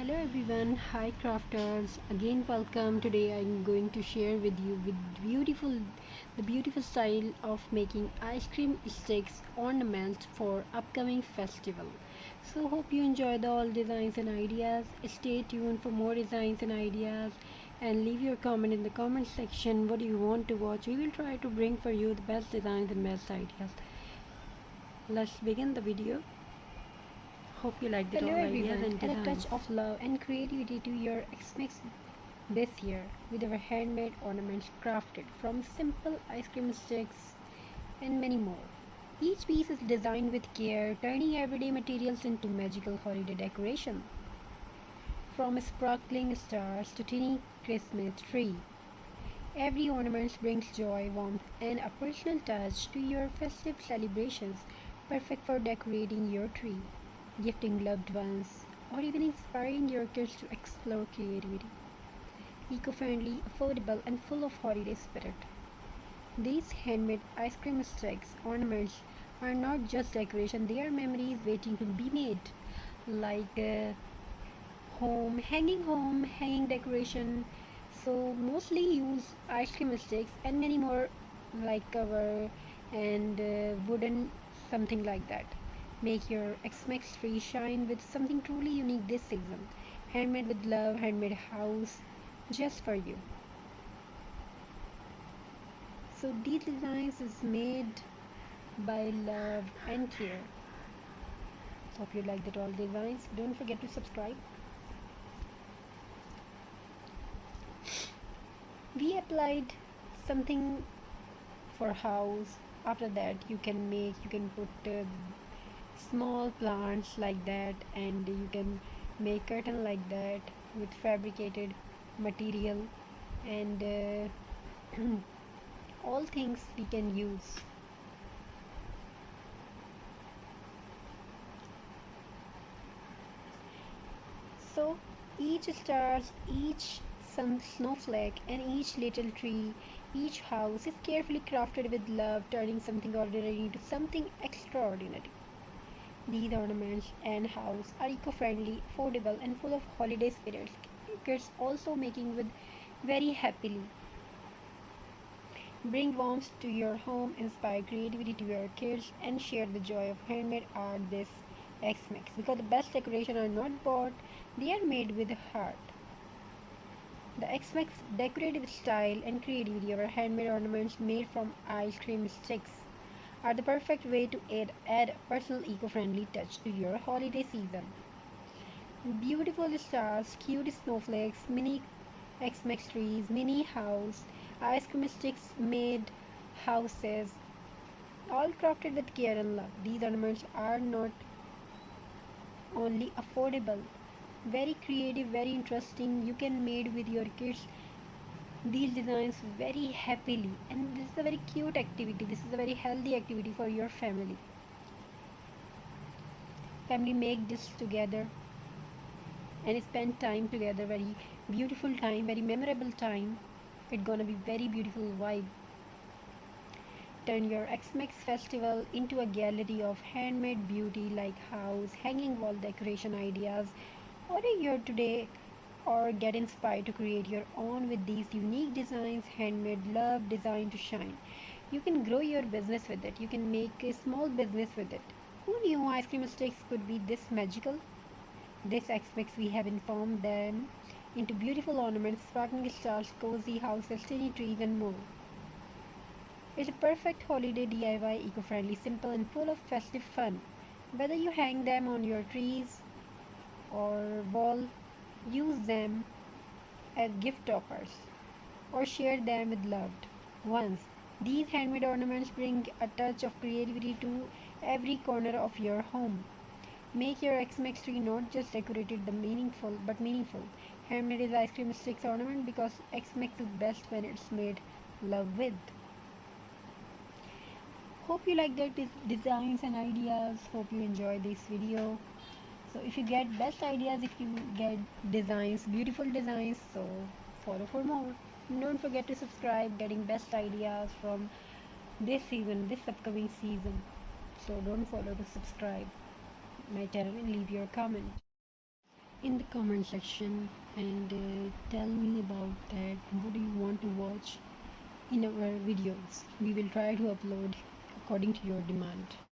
Hello everyone, hi crafters. Again welcome. Today I'm going to share with you the beautiful style of making ice cream sticks ornaments for upcoming festival. So hope you enjoy the all designs and ideas. Stay tuned for more designs and ideas and leave your comment in the comment section what you want to watch. We will try to bring for you the best designs and best ideas. Let's begin the video. Hope you like the all ideas and designs. Add a touch of love and creativity to your X-Mix this year with our handmade ornaments crafted from simple ice cream sticks and many more. Each piece is designed with care, turning everyday materials into magical holiday decoration. From sparkling stars to tiny Christmas tree, every ornament brings joy, warmth, and a personal touch to your festive celebrations, perfect for decorating your tree, gifting loved ones, or even inspiring your kids to explore creativity. Eco-friendly, affordable, and full of holiday spirit. These handmade ice cream sticks ornaments are not just decoration, they are memories waiting to be made, like home hanging decoration. So mostly use ice cream sticks and many more like cover and wooden something like that. Make your X-Max tree shine with something truly unique this season. Handmade with love, handmade house just for you. So these designs is made by love and care. Hope you like that all designs. Don't forget to subscribe. We applied something for house. After that you can put small plants like that, and you can make curtain like that with fabricated material, and all things we can use. So each stars, each some snowflake, and each little tree, each house is carefully crafted with love, turning something ordinary into something extraordinary. These ornaments and house are eco-friendly, affordable, and full of holiday spirits. Kids also making with very happily. Bring warmth to your home, inspire creativity to your kids, and share the joy of handmade art this X-Mix. Because the best decoration are not bought, they are made with heart. The X-Mix decorative style and creativity of our handmade ornaments made from ice cream sticks are the perfect way to add a personal eco-friendly touch to your holiday season. Beautiful stars, cute snowflakes, mini X-Max trees, mini house, ice cream sticks made houses, all crafted with care and love. These ornaments are not only affordable, very creative, very interesting. You can made with your kids these designs very happily, and this is a very cute activity. This is a very healthy activity for your family. Family make this together and spend time together, very beautiful time, very memorable time. It's gonna be very beautiful vibe. Turn your X-Max festival into a gallery of handmade beauty like house, hanging wall decoration ideas. Order your today or get inspired to create your own with these unique designs. Handmade love designed to shine. You can grow your business with it. You can make a small business with it. Who knew ice cream sticks could be this magical? This X-Mix we have informed them into beautiful ornaments, sparkling stars, cozy houses, tiny trees, and more. It's a perfect holiday DIY, eco-friendly, simple, and full of festive fun. Whether you hang them on your trees or wall, use them as gift toppers, or share them with loved ones. These handmade ornaments bring a touch of creativity to every corner of your home. Make your X-Max tree not just decorated but meaningful. Handmade is ice cream sticks ornament because X-Max is best when it's made love with. Hope you like the designs and ideas. Hope you enjoy this video. So if you get best ideas, if you get designs, beautiful designs, so follow for more. Don't forget to subscribe, getting best ideas from this season, this upcoming season. So don't follow to subscribe my channel and leave your comment. in the comment section and tell me about that. What do you want to watch in our videos? We will try to upload according to your demand.